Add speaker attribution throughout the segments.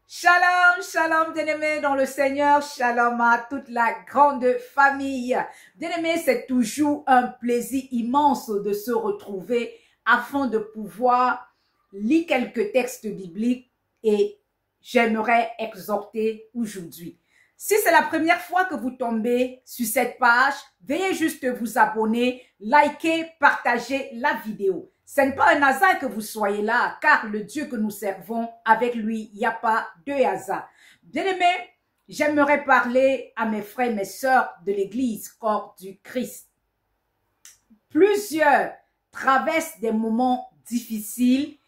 Speaker 1: Shalom, shalom, bien-aimés dans le Seigneur, shalom à toute la grande famille. Bien-aimés, c'est toujours un plaisir immense de se retrouver afin de pouvoir lire quelques textes bibliques et j'aimerais exhorter aujourd'hui. Si c'est la première fois que vous tombez sur cette page, veuillez juste vous abonner, liker, partager la vidéo. Ce n'est pas un hasard que vous soyez là, car le Dieu que nous servons, avec lui, il n'y a pas de hasard. Bien-aimés, j'aimerais parler à mes frères et mes sœurs de l'Église, corps du Christ. Plusieurs traversent des moments difficiles,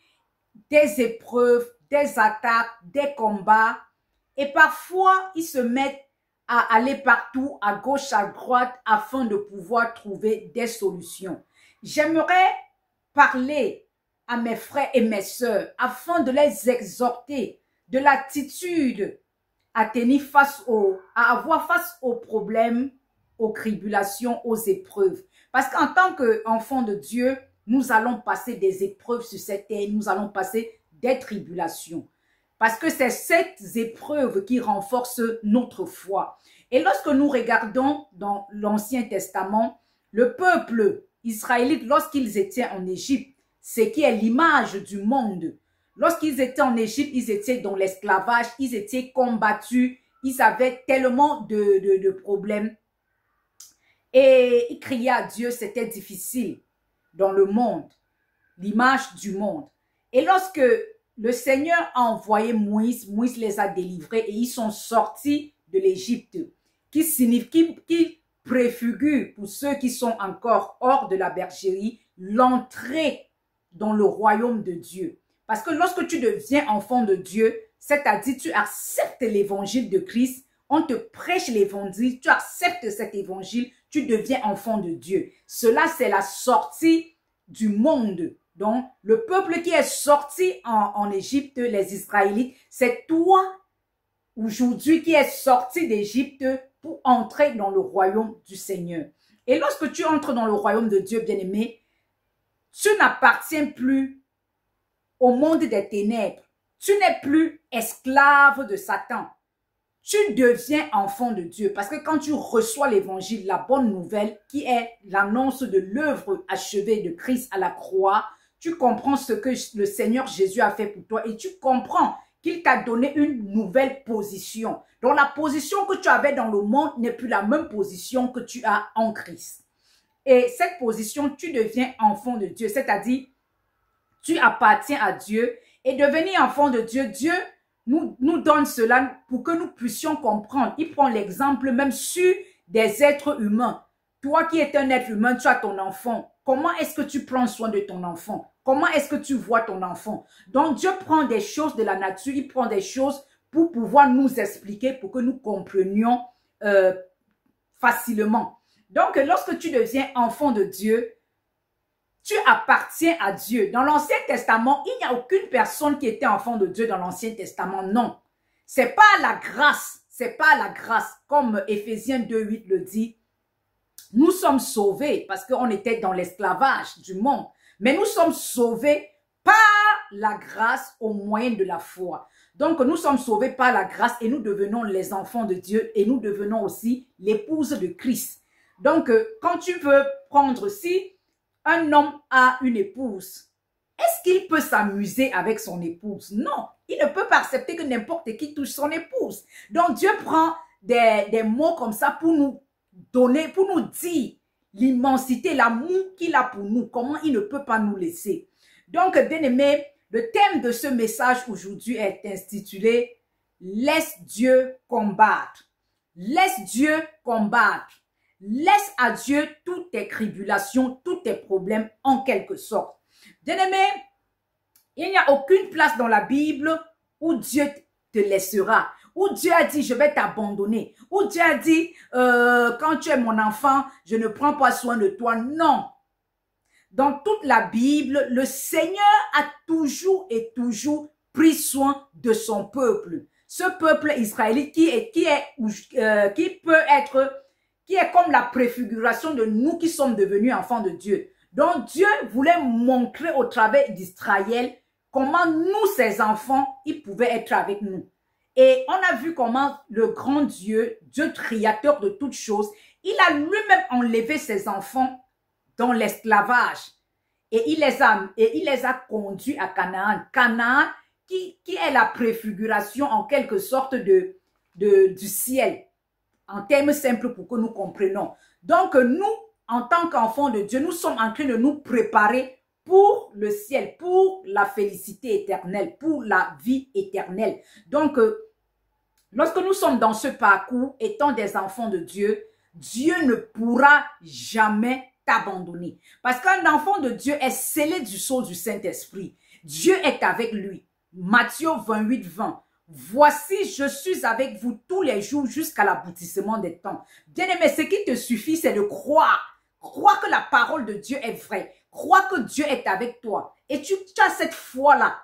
Speaker 1: des épreuves, des attaques, des combats, et parfois, ils se mettent à aller partout, à gauche, à droite, afin de pouvoir trouver des solutions. J'aimerais parler à mes frères et mes sœurs afin de les exhorter de l'attitude à tenir à avoir face aux problèmes, aux tribulations, aux épreuves. Parce qu'en tant qu'enfants de Dieu, nous allons passer des épreuves sur cette terre, nous allons passer des tribulations. Parce que c'est ces épreuves qui renforcent notre foi. Et lorsque nous regardons dans l'Ancien Testament, le peuple israélite, lorsqu'ils étaient en Égypte, ce qui est l'image du monde. Lorsqu'ils étaient en Égypte, ils étaient dans l'esclavage, ils étaient combattus, ils avaient tellement de problèmes. Et ils criaient à Dieu, c'était difficile dans le monde, l'image du monde. Et lorsque le Seigneur a envoyé Moïse, Moïse les a délivrés et ils sont sortis de l'Égypte, qui préfigure pour ceux qui sont encore hors de la bergerie, l'entrée dans le royaume de Dieu. Parce que lorsque tu deviens enfant de Dieu, c'est-à-dire tu acceptes l'évangile de Christ, on te prêche l'évangile, tu acceptes cet évangile, tu deviens enfant de Dieu. Cela, c'est la sortie du monde. Donc, le peuple qui est sorti en Égypte, les Israélites, c'est toi aujourd'hui qui es sorti d'Égypte pour entrer dans le royaume du Seigneur. Et lorsque tu entres dans le royaume de Dieu, bien-aimé, tu n'appartiens plus au monde des ténèbres. Tu n'es plus esclave de Satan. Tu deviens enfant de Dieu. Parce que quand tu reçois l'évangile, la bonne nouvelle, qui est l'annonce de l'œuvre achevée de Christ à la croix, tu comprends ce que le Seigneur Jésus a fait pour toi et tu comprends qu'il t'a donné une nouvelle position. Donc la position que tu avais dans le monde n'est plus la même position que tu as en Christ. Et cette position, tu deviens enfant de Dieu, c'est-à-dire tu appartiens à Dieu et devenir enfant de Dieu, Dieu nous donne cela pour que nous puissions comprendre. Il prend l'exemple même sur des êtres humains. Toi qui es un être humain, tu as ton enfant. Comment est-ce que tu prends soin de ton enfant? Comment est-ce que tu vois ton enfant? Donc Dieu prend des choses de la nature, il prend des choses pour pouvoir nous expliquer, pour que nous comprenions facilement. Donc lorsque tu deviens enfant de Dieu, tu appartiens à Dieu. Dans l'Ancien Testament, il n'y a aucune personne qui était enfant de Dieu dans l'Ancien Testament. Non. C'est pas la grâce. C'est pas la grâce. Comme Éphésiens 2:8 le dit. Nous sommes sauvés parce qu'on était dans l'esclavage du monde. Mais nous sommes sauvés par la grâce au moyen de la foi. Donc, nous sommes sauvés par la grâce et nous devenons les enfants de Dieu et nous devenons aussi l'épouse de Christ. Donc, quand tu veux prendre si un homme a une épouse, est-ce qu'il peut s'amuser avec son épouse? Non, il ne peut pas accepter que n'importe qui touche son épouse. Donc Dieu prend des mots comme ça pour nous donner, pour nous dire l'immensité, l'amour qu'il a pour nous, comment il ne peut pas nous laisser. Donc, bien-aimé, le thème de ce message aujourd'hui est intitulé « Laisse Dieu combattre ». Laisse Dieu combattre. Laisse à Dieu toutes tes tribulations, tous tes problèmes en quelque sorte. Bien-aimé, il n'y a aucune place dans la Bible où Dieu te laissera, où Dieu a dit je vais t'abandonner, où Dieu a dit quand tu es mon enfant, je ne prends pas soin de toi. Non. Dans toute la Bible, le Seigneur a toujours et toujours pris soin de son peuple. Ce peuple israélite qui est comme la préfiguration de nous qui sommes devenus enfants de Dieu. Donc Dieu voulait montrer au travers d'Israël comment nous, ses enfants, ils pouvaient être avec nous. Et on a vu comment le grand Dieu, Dieu créateur de toutes choses, il a lui-même enlevé ses enfants dans l'esclavage. Et il les a conduits à Canaan. Canaan qui est la préfiguration en quelque sorte du ciel. En termes simples pour que nous comprenions. Donc nous, en tant qu'enfants de Dieu, nous sommes en train de nous préparer pour le ciel, pour la félicité éternelle, pour la vie éternelle. Donc, lorsque nous sommes dans ce parcours, étant des enfants de Dieu, Dieu ne pourra jamais t'abandonner. Parce qu'un enfant de Dieu est scellé du sceau du Saint-Esprit. Dieu est avec lui. Matthieu 28, 20. Voici, je suis avec vous tous les jours jusqu'à l'aboutissement des temps. Bien-aimé, ce qui te suffit, c'est de croire. Crois que la parole de Dieu est vraie. Crois que Dieu est avec toi. Et tu as cette foi-là,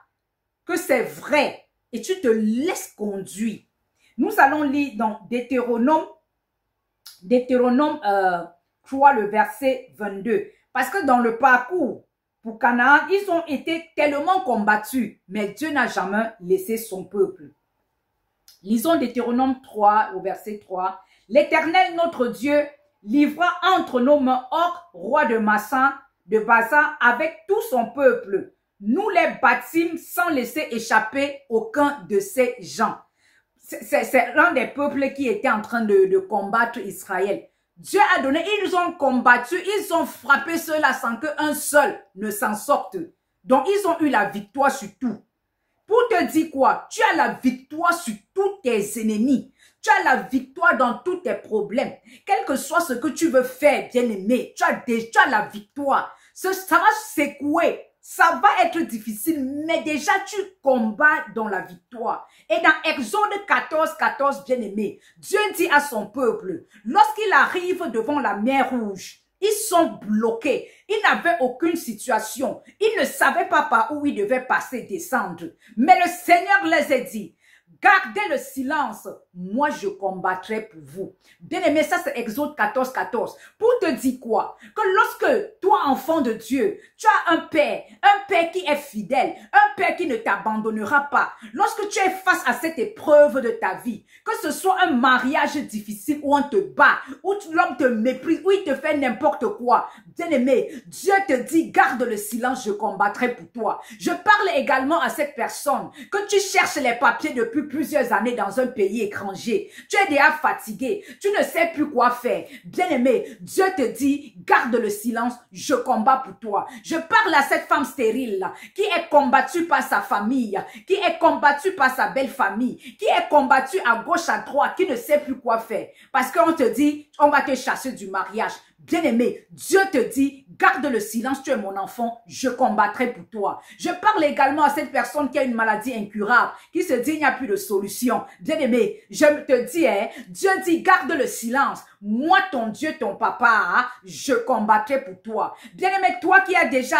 Speaker 1: que c'est vrai. Et tu te laisses conduire. Nous allons lire dans Deutéronome 3, le verset 22. Parce que dans le parcours pour Canaan, ils ont été tellement combattus. Mais Dieu n'a jamais laissé son peuple. Lisons Deutéronome 3, au verset 3. L'Éternel, notre Dieu, livra entre nos mains Og, roi de Basan, avec tout son peuple. Nous les battîmes sans laisser échapper aucun de ces gens. C'est l'un des peuples qui était en train de combattre Israël. Dieu a donné, ils ont combattu, ils ont frappé ceux-là sans qu'un seul ne s'en sorte. Donc, ils ont eu la victoire sur tout. Pour te dire quoi? Tu as la victoire sur tous tes ennemis. Tu as la victoire dans tous tes problèmes. Quel que soit ce que tu veux faire, bien-aimé, tu as la victoire. Ça va secouer. Ça va être difficile, mais déjà tu combats dans la victoire. Et dans Exode 14, 14, bien-aimé, Dieu dit à son peuple, lorsqu'il arrive devant la mer Rouge, ils sont bloqués. Ils n'avaient aucune situation. Ils ne savaient pas par où ils devaient passer, descendre. Mais le Seigneur les a dit, gardez le silence, moi je combattrai pour vous. Bien-aimé, ça c'est Exode 14, 14. Pour te dire quoi? Que lorsque toi, enfant de Dieu, tu as un père qui est fidèle, un père qui ne t'abandonnera pas. Lorsque tu es face à cette épreuve de ta vie, que ce soit un mariage difficile où on te bat, où l'homme te méprise, où il te fait n'importe quoi. Bien-aimé, Dieu te dit, garde le silence, je combattrai pour toi. Je parle également à cette personne que tu cherches les papiers depuis plusieurs années dans un pays étranger. Tu es déjà fatigué. Tu ne sais plus quoi faire. Bien-aimé, Dieu te dit, garde le silence, je combats pour toi. Je parle à cette femme stérile qui est combattue par sa famille, qui est combattue par sa belle famille, qui est combattue à gauche, à droite, qui ne sait plus quoi faire. Parce qu'on te dit, on va te chasser du mariage. Bien-aimé, Dieu te dit, garde le silence, tu es mon enfant, je combattrai pour toi. Je parle également à cette personne qui a une maladie incurable, qui se dit, il n'y a plus de solution. Bien-aimé, je te dis, Dieu dit, garde le silence. Moi, ton Dieu, ton papa, je combattrai pour toi. Bien-aimé, toi qui as déjà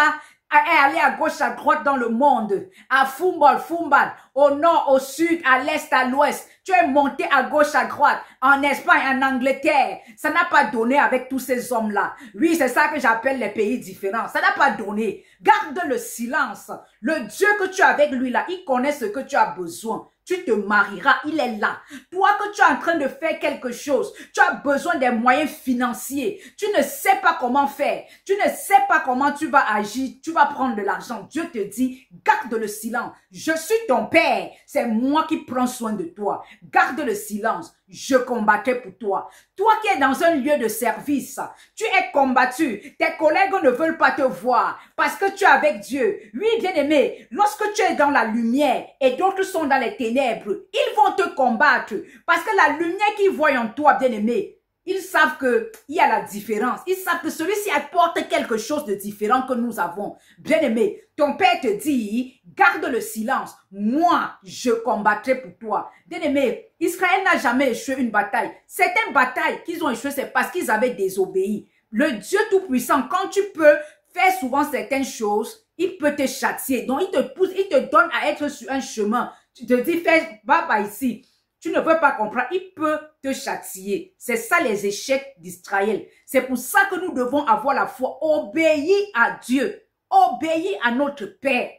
Speaker 1: aller à gauche, à droite dans le monde, à Fumbal, au nord, au sud, à l'est, à l'ouest. Tu es monté à gauche, à droite, en Espagne, en Angleterre. Ça n'a pas donné avec tous ces hommes-là. Oui, c'est ça que j'appelle les pays différents. Ça n'a pas donné. Garde le silence. Le Dieu que tu as avec lui là, il connaît ce que tu as besoin. Tu te marieras, il est là. Toi que tu es en train de faire quelque chose, tu as besoin des moyens financiers. Tu ne sais pas comment faire. Tu ne sais pas comment tu vas agir. Tu vas prendre de l'argent. Dieu te dit, garde le silence. Je suis ton père. C'est moi qui prends soin de toi. Garde le silence. Je combattrai pour toi. Toi qui es dans un lieu de service, tu es combattu. Tes collègues ne veulent pas te voir parce que tu es avec Dieu. Oui, bien-aimé, lorsque tu es dans la lumière et d'autres sont dans les ténèbres, ils vont te combattre parce que la lumière qu'ils voient en toi, bien-aimé, ils savent qu'il y a la différence. Ils savent que celui-ci apporte quelque chose de différent que nous avons. Bien-aimé, ton père te dit, garde le silence. Moi, je combattrai pour toi. Bien-aimé, Israël n'a jamais échoué une bataille. Certaines batailles qu'ils ont échoué, c'est parce qu'ils avaient désobéi. Le Dieu Tout-Puissant, quand tu peux faire souvent certaines choses, il peut te châtier. Donc, il te pousse, il te donne à être sur un chemin. Tu te dis, va par ici. Tu ne veux pas comprendre, il peut te châtier. C'est ça les échecs d'Israël. C'est pour ça que nous devons avoir la foi, obéir à Dieu, obéir à notre Père.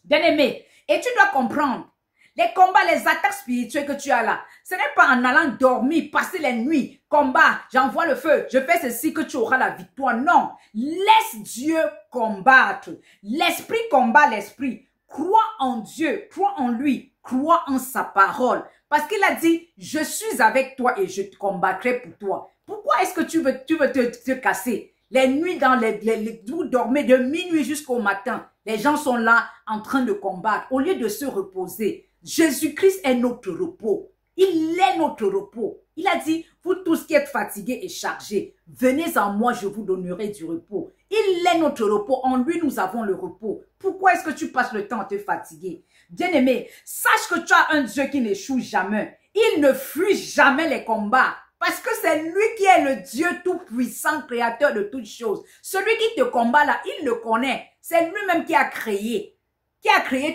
Speaker 1: Bien-aimé, et tu dois comprendre, Les combats, les attaques spirituelles que tu as là, ce n'est pas en allant dormir, passer les nuits, combat, j'envoie le feu, je fais ceci que tu auras la victoire. Non, laisse Dieu combattre. L'esprit combat l'esprit. Crois en Dieu, crois en lui, crois en sa parole. Parce qu'il a dit, je suis avec toi et je te combattrai pour toi. Pourquoi est-ce que tu veux te casser? Les nuits vous dormez de minuit jusqu'au matin. Les gens sont là en train de combattre au lieu de se reposer. Jésus-Christ est notre repos. Il est notre repos. Il a dit, vous tous qui êtes fatigués et chargés, venez en moi, je vous donnerai du repos. Il est notre repos. En lui, nous avons le repos. Pourquoi est-ce que tu passes le temps à te fatiguer? Bien-aimé, sache que tu as un Dieu qui n'échoue jamais. Il ne fuit jamais les combats. Parce que c'est lui qui est le Dieu tout-puissant, créateur de toutes choses. Celui qui te combat là, il le connaît. C'est lui-même qui a créé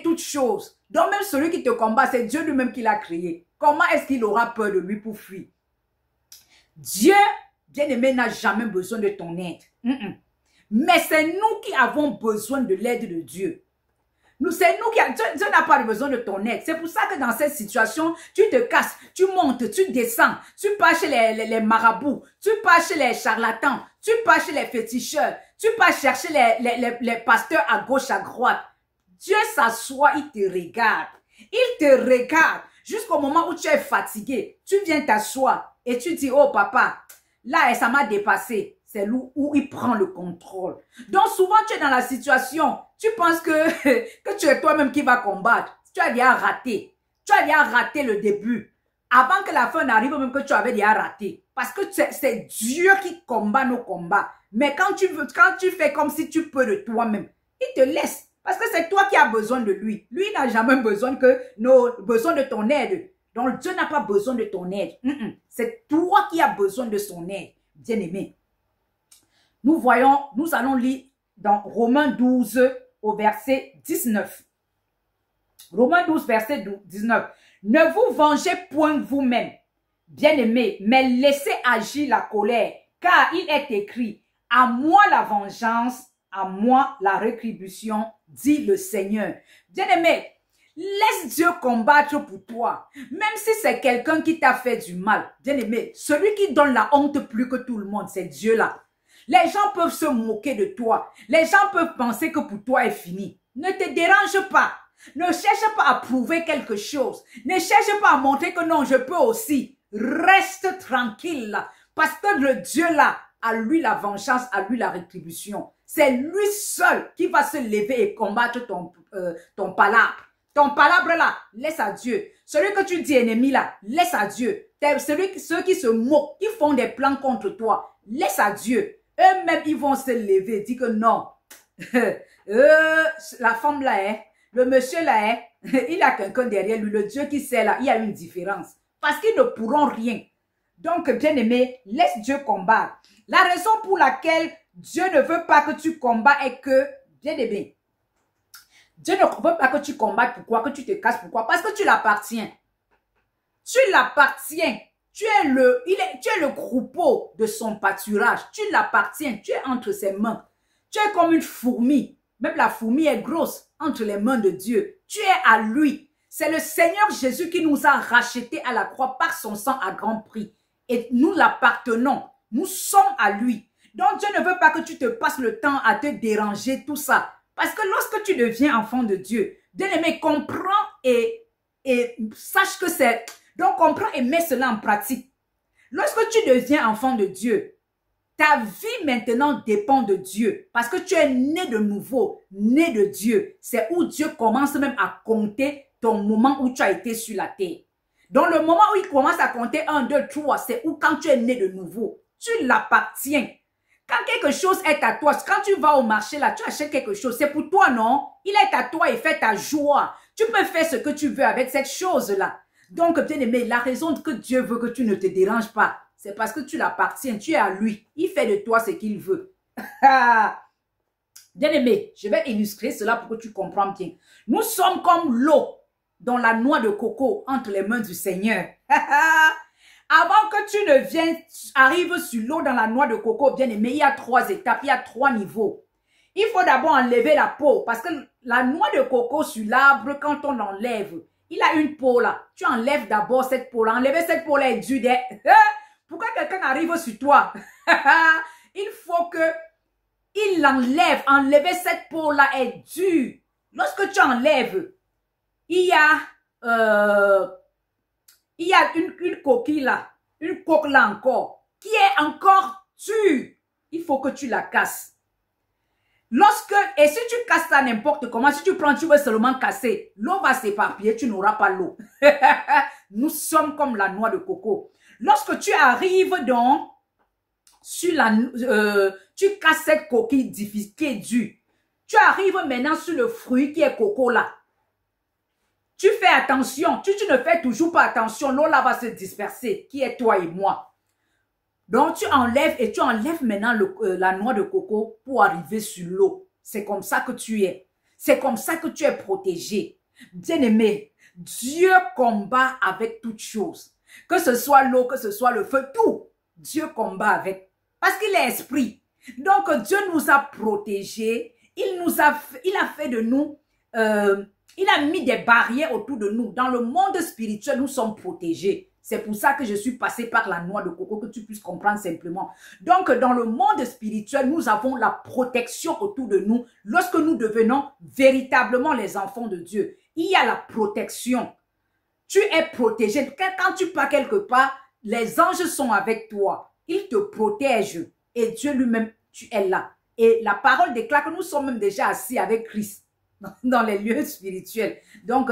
Speaker 1: toutes choses. Donc même celui qui te combat, c'est Dieu lui-même qui l'a créé. Comment est-ce qu'il aura peur de lui pour fuir? Dieu, bien-aimé, n'a jamais besoin de ton aide. Mais c'est nous qui avons besoin de l'aide de Dieu. C'est nous qui Dieu n'a pas besoin de ton aide. C'est pour ça que dans cette situation, tu te casses, tu montes, tu descends, tu pars chez les marabouts, tu pars chez les charlatans, tu pars chez les féticheurs, tu pars chercher les pasteurs à gauche, à droite. Dieu s'assoit, il te regarde. Il te regarde jusqu'au moment où tu es fatigué. Tu viens t'asseoir et tu dis, oh papa, là ça m'a dépassé. C'est où il prend le contrôle. Donc souvent tu es dans la situation, tu penses que tu es toi-même qui vas combattre. Tu as déjà raté. Tu as déjà raté le début. Avant que la fin n'arrive, même que tu avais déjà raté. Parce que c'est Dieu qui combat nos combats. Mais quand tu fais comme si tu peux de toi-même, il te laisse. Parce que c'est toi qui as besoin de lui. Lui n'a jamais besoin de ton aide. Donc Dieu n'a pas besoin de ton aide. C'est toi qui as besoin de son aide. Bien-aimé. Nous allons lire dans Romains 12 au verset 19. Romains 12, verset 19. Ne vous vengez point vous-même, bien-aimés, mais laissez agir la colère, car il est écrit, à moi la vengeance, à moi la rétribution, dit le Seigneur. Bien-aimé, laisse Dieu combattre pour toi. Même si c'est quelqu'un qui t'a fait du mal, bien-aimé, celui qui donne la honte plus que tout le monde, c'est Dieu là. Les gens peuvent se moquer de toi. Les gens peuvent penser que pour toi est fini. Ne te dérange pas. Ne cherche pas à prouver quelque chose. Ne cherche pas à montrer que non, je peux aussi. Reste tranquille. Parce que le Dieu là, à lui la vengeance, à lui la rétribution. C'est lui seul qui va se lever et combattre ton palabre. Ton palabre là, laisse à Dieu. Celui que tu dis ennemi là, laisse à Dieu. Ceux qui se moquent, qui font des plans contre toi, laisse à Dieu. Eux-mêmes, ils vont se lever et dire que non. La femme là, le monsieur là, il a quelqu'un derrière lui. Le Dieu qui sait là, il y a une différence. Parce qu'ils ne pourront rien. Donc, bien aimé, laisse Dieu combattre. La raison pour laquelle Dieu ne veut pas que tu combats est que, bien aimé, Dieu ne veut pas que tu combattes. Pourquoi? Que tu te casses. Pourquoi? Parce que tu l'appartiens. Tu l'appartiens. Tu es le troupeau de son pâturage. Tu l'appartiens. Tu es entre ses mains. Tu es comme une fourmi. Même la fourmi est grosse entre les mains de Dieu. Tu es à lui. C'est le Seigneur Jésus qui nous a rachetés à la croix par son sang à grand prix. Et nous l'appartenons. Nous sommes à lui. Donc Dieu ne veut pas que tu te passes le temps à te déranger, tout ça. Parce que lorsque tu deviens enfant de Dieu, bien-aimé, comprends et sache que c'est... Donc, comprends et mets cela en pratique. Lorsque tu deviens enfant de Dieu, ta vie maintenant dépend de Dieu. Parce que tu es né de nouveau, né de Dieu. C'est où Dieu commence même à compter ton moment où tu as été sur la terre. Donc, le moment où il commence à compter 1, 2, 3, c'est où quand tu es né de nouveau. Tu l'appartiens. Quand quelque chose est à toi, quand tu vas au marché là, tu achètes quelque chose, c'est pour toi, non? Il est à toi et fait ta joie. Tu peux faire ce que tu veux avec cette chose-là. Donc, bien aimé, la raison que Dieu veut que tu ne te déranges pas, c'est parce que tu l'appartiens, tu es à lui. Il fait de toi ce qu'il veut. Bien aimé, je vais illustrer cela pour que tu comprennes bien. Nous sommes comme l'eau dans la noix de coco entre les mains du Seigneur. Avant que tu arrives sur l'eau dans la noix de coco, bien aimé, il y a 3 étapes, il y a 3 niveaux. Il faut d'abord enlever la peau parce que la noix de coco sur l'arbre, quand on l'enlève, il a une peau là. Tu enlèves d'abord cette peau là. Enlever cette peau là est dur. Pourquoi quelqu'un arrive sur toi? Il faut que il l'enlève. Enlever cette peau là est dur. Lorsque tu enlèves, il y a une coquille là. Une coque là encore. Qui est encore dure. Il faut que tu la casses. Et si tu casses ça n'importe comment, si tu prends, tu veux seulement casser, l'eau va s'éparpiller, tu n'auras pas l'eau. Nous sommes comme la noix de coco. Lorsque tu arrives donc sur tu casses cette coquille difficile qui est dure. Tu arrives maintenant sur le fruit qui est coco là. Tu fais attention. Tu ne fais toujours pas attention. L'eau là va se disperser, qui est toi et moi. Donc, tu enlèves et tu enlèves maintenant la noix de coco pour arriver sur l'eau. C'est comme ça que tu es. C'est comme ça que tu es protégé. Bien-aimé, Dieu combat avec toutes choses. Que ce soit l'eau, que ce soit le feu, tout. Dieu combat avec. Parce qu'il est esprit. Donc, Dieu nous a protégés. Il a fait de nous, il a mis des barrières autour de nous. Dans le monde spirituel, nous sommes protégés. C'est pour ça que je suis passée par la noix de coco, que tu puisses comprendre simplement. Donc, dans le monde spirituel, nous avons la protection autour de nous lorsque nous devenons véritablement les enfants de Dieu. Il y a la protection. Tu es protégé. Quand tu pars quelque part, les anges sont avec toi. Ils te protègent. Et Dieu lui-même, tu es là. Et la parole déclare que nous sommes même déjà assis avec Christ dans les lieux spirituels. Donc,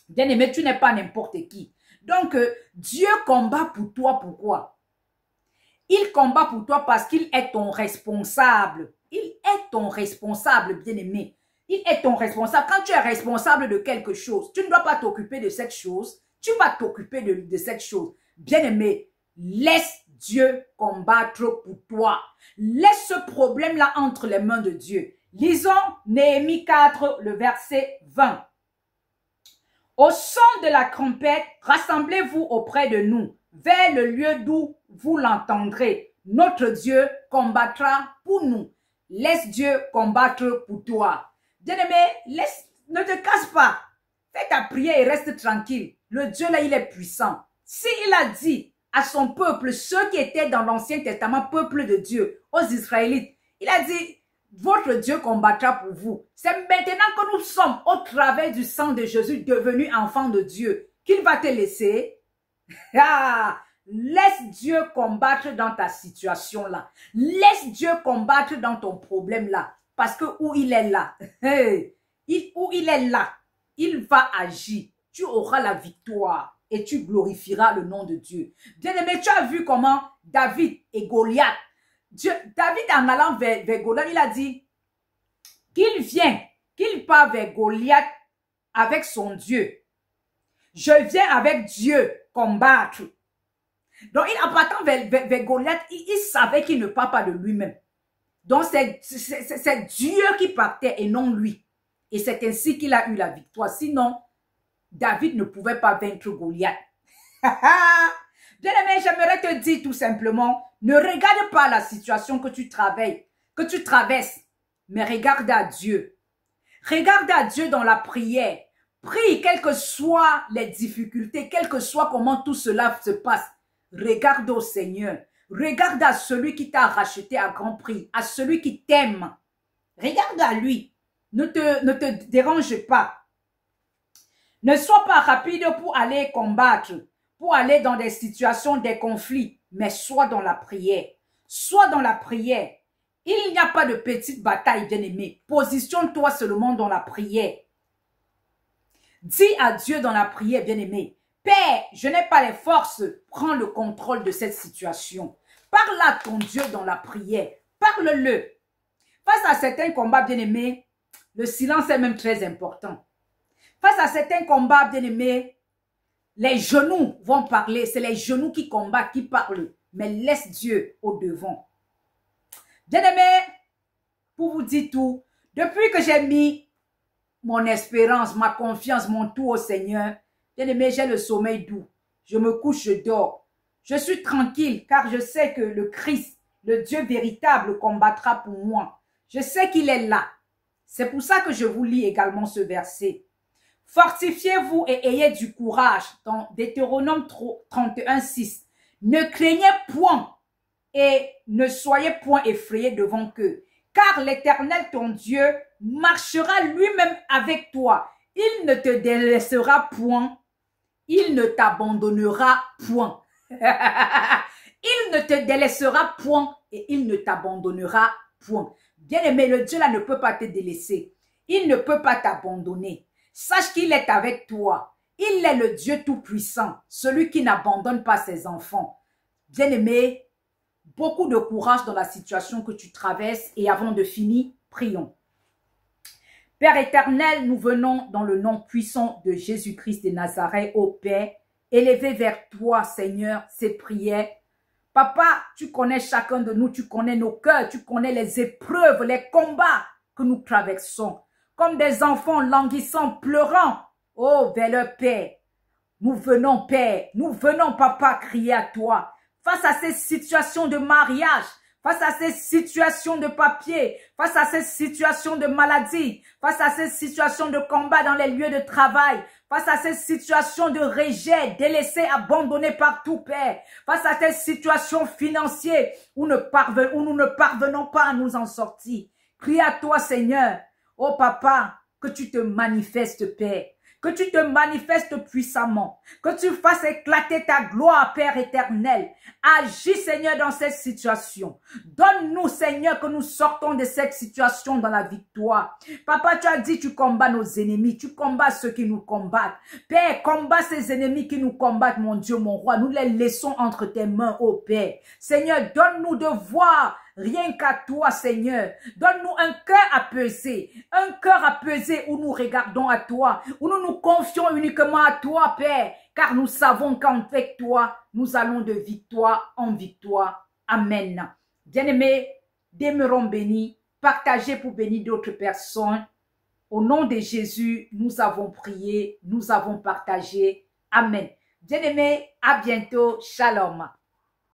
Speaker 1: bien aimé, tu n'es pas n'importe qui. Donc, Dieu combat pour toi. Pourquoi? Il combat pour toi parce qu'il est ton responsable. Il est ton responsable, bien-aimé. Il est ton responsable. Quand tu es responsable de quelque chose, tu ne dois pas t'occuper de cette chose. Tu vas t'occuper de cette chose. Bien-aimé, laisse Dieu combattre pour toi. Laisse ce problème-là entre les mains de Dieu. Lisons Néhémie 4, le verset 20. Au son de la trompette, rassemblez-vous auprès de nous, vers le lieu d'où vous l'entendrez. Notre Dieu combattra pour nous. Laisse Dieu combattre pour toi. Bien-aimé, ne te casse pas. Fais ta prière et reste tranquille. Le Dieu là, il est puissant. S'il a dit à son peuple, ceux qui étaient dans l'Ancien Testament, peuple de Dieu, aux Israélites, il a dit, votre Dieu combattra pour vous. C'est maintenant que nous sommes au travers du sang de Jésus devenus enfants de Dieu qu'il va te laisser. Laisse Dieu combattre dans ta situation là. Laisse Dieu combattre dans ton problème là. Parce que où il est là, où il est là, il va agir. Tu auras la victoire et tu glorifieras le nom de Dieu. Bien-aimé, tu as vu comment David et Goliath, David en allant vers Goliath, il a dit qu'il part vers Goliath avec son Dieu. Je viens avec Dieu combattre. Donc, en partant vers Goliath, il savait qu'il ne part pas de lui-même. Donc, c'est Dieu qui partait et non lui. Et c'est ainsi qu'il a eu la victoire. Sinon, David ne pouvait pas vaincre Goliath. Bien-aimé, j'aimerais te dire tout simplement, ne regarde pas la situation que tu traverses, mais regarde à Dieu. Regarde à Dieu dans la prière. Prie, quelles que soient les difficultés, quel que soit comment tout cela se passe. Regarde au Seigneur. Regarde à celui qui t'a racheté à grand prix, à celui qui t'aime. Regarde à lui. Ne te dérange pas. Ne sois pas rapide pour aller combattre, pour aller dans des situations, des conflits, mais sois dans la prière. Sois dans la prière. Il n'y a pas de petite bataille, bien-aimé. Positionne-toi seulement dans la prière. Dis à Dieu dans la prière, bien-aimé. Père, je n'ai pas les forces. Prends le contrôle de cette situation. Parle à ton Dieu dans la prière. Parle-le. Face à certains combats, bien-aimés, le silence est même très important. Face à certains combats, bien-aimés, les genoux vont parler. C'est les genoux qui combattent, qui parlent. Mais laisse Dieu au devant. Bien-aimés, pour vous dire tout, depuis que j'ai mis mon espérance, ma confiance, mon tout au Seigneur, bien-aimé, j'ai le sommeil doux. Je me couche, je dors. Je suis tranquille car je sais que le Christ, le Dieu véritable, combattra pour moi. Je sais qu'il est là. C'est pour ça que je vous lis également ce verset. Fortifiez-vous et ayez du courage. Dans Deutéronome 31, 6. Ne craignez point et ne soyez point effrayés devant eux. Car l'Éternel, ton Dieu, marchera lui-même avec toi. Il ne te délaissera point. Il ne t'abandonnera point. Il ne te délaissera point et il ne t'abandonnera point. Bien-aimé, le Dieu là ne peut pas te délaisser. Il ne peut pas t'abandonner. Sache qu'il est avec toi. Il est le Dieu tout-puissant, celui qui n'abandonne pas ses enfants. Bien-aimé, beaucoup de courage dans la situation que tu traverses et avant de finir, prions. Père éternel, nous venons dans le nom puissant de Jésus-Christ de Nazareth, ô Père, élever vers toi, Seigneur, ces prières. Papa, tu connais chacun de nous, tu connais nos cœurs, tu connais les épreuves, les combats que nous traversons. Comme des enfants languissants, pleurant, oh, vers leur Père. Nous venons, Père, nous venons, Papa, crier à toi. Face à ces situations de mariage, face à ces situations de papier, face à ces situations de maladie, face à ces situations de combat dans les lieux de travail, face à ces situations de rejet, délaissés, abandonnés partout, Père, face à ces situations financières où nous ne parvenons pas à nous en sortir. Crie à toi, Seigneur, oh Papa, que tu te manifestes, Père. Que tu te manifestes puissamment, que tu fasses éclater ta gloire, Père éternel. Agis, Seigneur, dans cette situation. Donne-nous, Seigneur, que nous sortons de cette situation dans la victoire. Papa, tu as dit, tu combats nos ennemis, tu combats ceux qui nous combattent. Père, combat ces ennemis qui nous combattent, mon Dieu, mon roi. Nous les laissons entre tes mains, ô Père. Seigneur, donne-nous de voir rien qu'à toi, Seigneur. Donne-nous un cœur apaisé où nous regardons à toi, où nous nous confions uniquement à toi, Père, car nous savons qu'avec toi, nous allons de victoire en victoire. Amen. Bien-aimés, demeurons bénis, partagez pour bénir d'autres personnes. Au nom de Jésus, nous avons prié, nous avons partagé. Amen. Bien-aimés, à bientôt. Shalom.